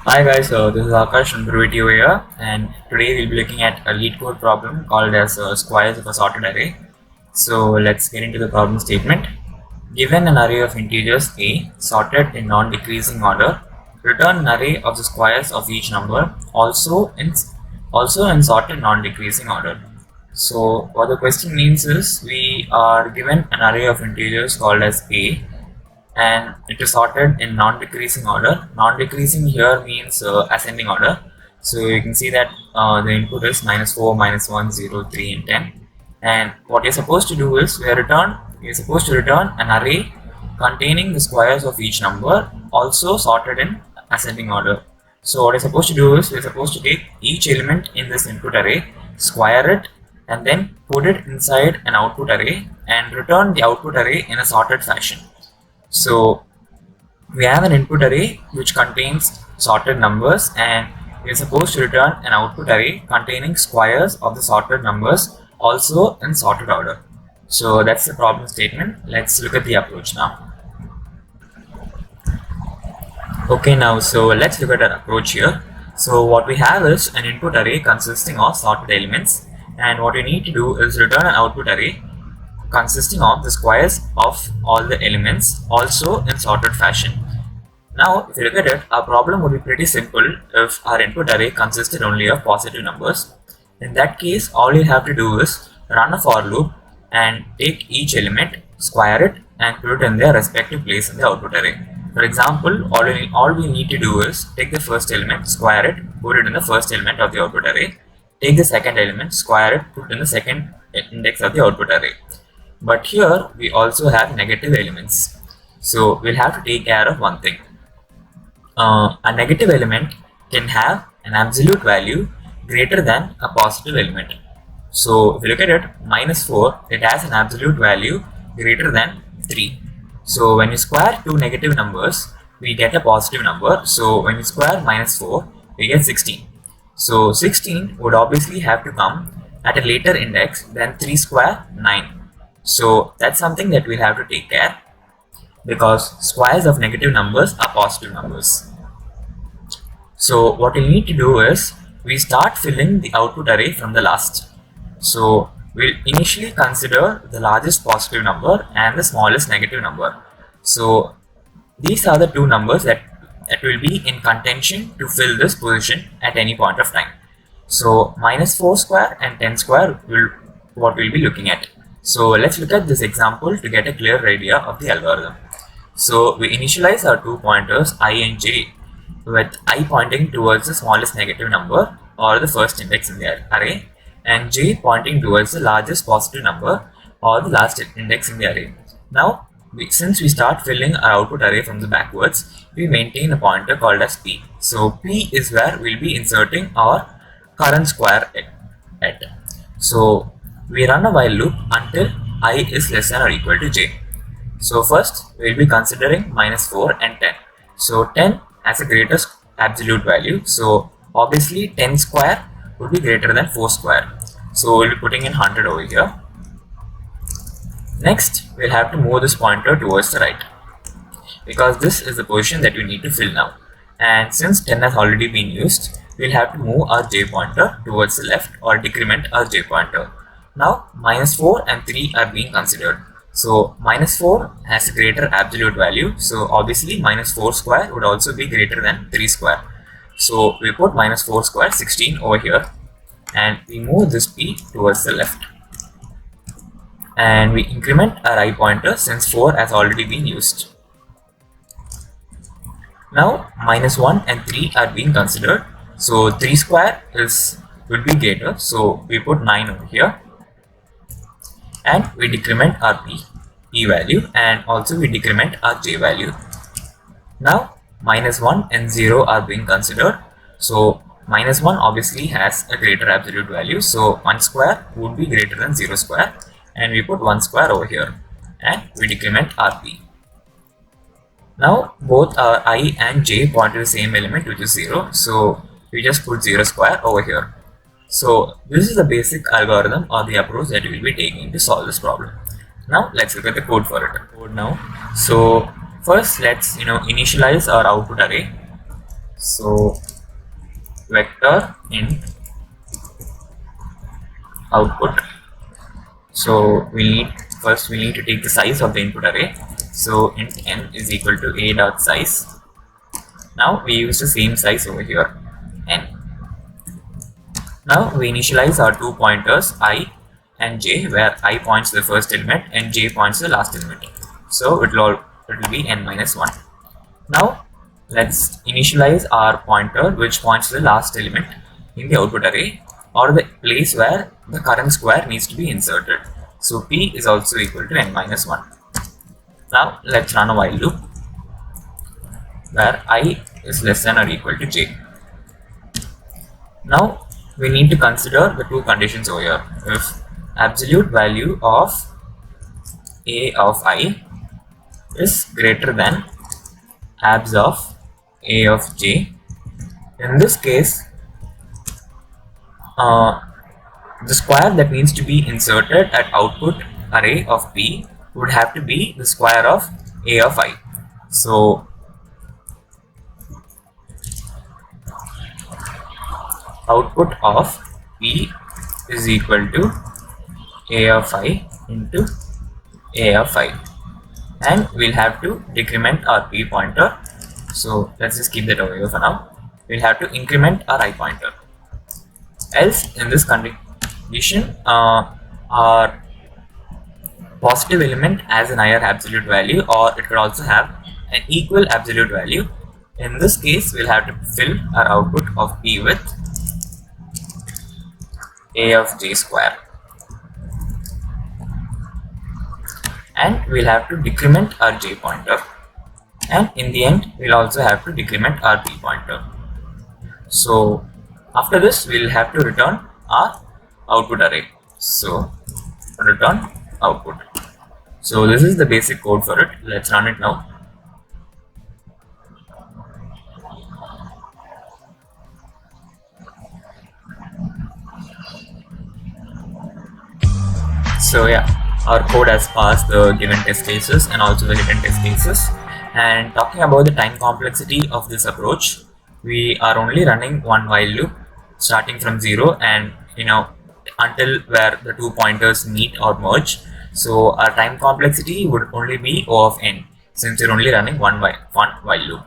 Hi guys, this is Akash from BreVITy over here, and today we'll be looking at a LeetCode problem called as squares of a sorted array. So let's get into the problem statement. Given an array of integers a sorted in non-decreasing order, return an array of the squares of each number also in sorted non-decreasing order. So what the question means is we are given an array of integers called as a, and it is sorted in non-decreasing order. Non-decreasing here means ascending order. So you can see that the input is -4, -1, 0, 3, and 10. And what you're supposed to do is you're supposed to return an array containing the squares of each number, also sorted in ascending order. So what you're supposed to do is we're supposed to take each element in this input array, square it, and then put it inside an output array and return the output array in a sorted fashion. So we have an input array which contains sorted numbers, and we are supposed to return an output array containing squares of the sorted numbers, also in sorted order. So that's the problem statement. Let's look at the approach now. Okay, so let's look at our approach here. So what we have is an input array consisting of sorted elements, and what we need to do is return an output array consisting of the squares of all the elements, also in sorted fashion. Now, if you look at it, our problem would be pretty simple if our input array consisted only of positive numbers. In that case, all you have to do is run a for loop and take each element, square it, and put it in their respective place in the output array. For example, all we need to do is take the first element, square it, put it in the first element of the output array. Take the second element, square it, put it in the second index of the output array. But here we also have negative elements, so we'll have to take care of one thing. A negative element can have an absolute value greater than a positive element. So if you look at it, -4, it has an absolute value greater than 3. So when you square two negative numbers, we get a positive number. So when you square -4, we get 16. So 16 would obviously have to come at a later index than 3 square 9. So that's something that we'll have to take care, because squares of negative numbers are positive numbers. So what we need to do is we start filling the output array from the last. So we'll initially consider the largest positive number and the smallest negative number. So these are the two numbers that will be in contention to fill this position at any point of time. So -4 square and 10 square will what we'll be looking at. So let's look at this example to get a clear idea of the algorithm. So we initialize our two pointers I and j, with I pointing towards the smallest negative number or the first index in the array, and j pointing towards the largest positive number or the last index in the array. Now, since we start filling our output array from the backwards, we maintain a pointer called as p. So p is where we'll be inserting our current square at. So we run a while loop until I is less than or equal to j. So first we'll be considering -4 and 10. So 10 has a greatest absolute value. So obviously 10 square would be greater than 4 square. So we'll be putting in 100 over here. Next, we'll have to move this pointer towards the right, because this is the position that we need to fill now. And since 10 has already been used, we'll have to move our j pointer towards the left or decrement our j pointer. Now -4 and 3 are being considered. So -4 has a greater absolute value. So obviously -4 square would also be greater than 3 square. So we put -4 square 16 over here, and we move this p towards the left. And we increment our I pointer since 4 has already been used. Now -1 and 3 are being considered. So 3 square would be greater. So we put 9 over here. And we decrement our p value, and also we decrement our j value. Now -1 and 0 are being considered. So -1 obviously has a greater absolute value, so 1 square would be greater than 0 square, and we put 1 square over here, and we decrement our p. Now both our I and j point to the same element, which is 0, so we just put 0 square over here. So this is the basic algorithm or the approach that we will be taking to solve this problem. Now let's look at the code for it. So first let's initialize our output array. So vector int output. So we need to take the size of the input array. So int n is equal to a dot size. Now we use the same size over here, n. Now we initialize our two pointers I and j, where I points to the first element and j points to the last element. So it will be n minus 1. Now let's initialize our pointer which points to the last element in the output array, or the place where the current square needs to be inserted. So p is also equal to n minus 1. Now let's run a while loop where I is less than or equal to j. Now we need to consider the two conditions over here. If absolute value of a of I is greater than abs of a of j, in this case the square that needs to be inserted at output array of p would have to be the square of a of I. So output of p is equal to a of I into a of I, and we'll have to decrement our p pointer. So let's just keep that over here for now. We'll have to increment our I pointer. Else, in this condition, our positive element has an higher absolute value, or it could also have an equal absolute value. In this case, we'll have to fill our output of p with a of j square, and we'll have to decrement our j pointer, and in the end we'll also have to decrement our p pointer. So after this we'll have to return our output array. So return output. So this is the basic code for it. Let's run it now. So yeah, our code has passed the given test cases and also the hidden test cases. And talking about the time complexity of this approach, we are only running one while loop starting from 0 and until where the two pointers meet or merge. So our time complexity would only be O of n, since we're only running one while loop.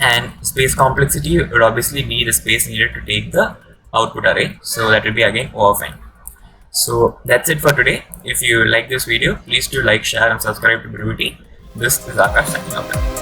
And space complexity would obviously be the space needed to take the output array. So that will be again O of n. So that's it for today. If you like this video, please do like, share and subscribe to BreVITy. This is Akash signing off.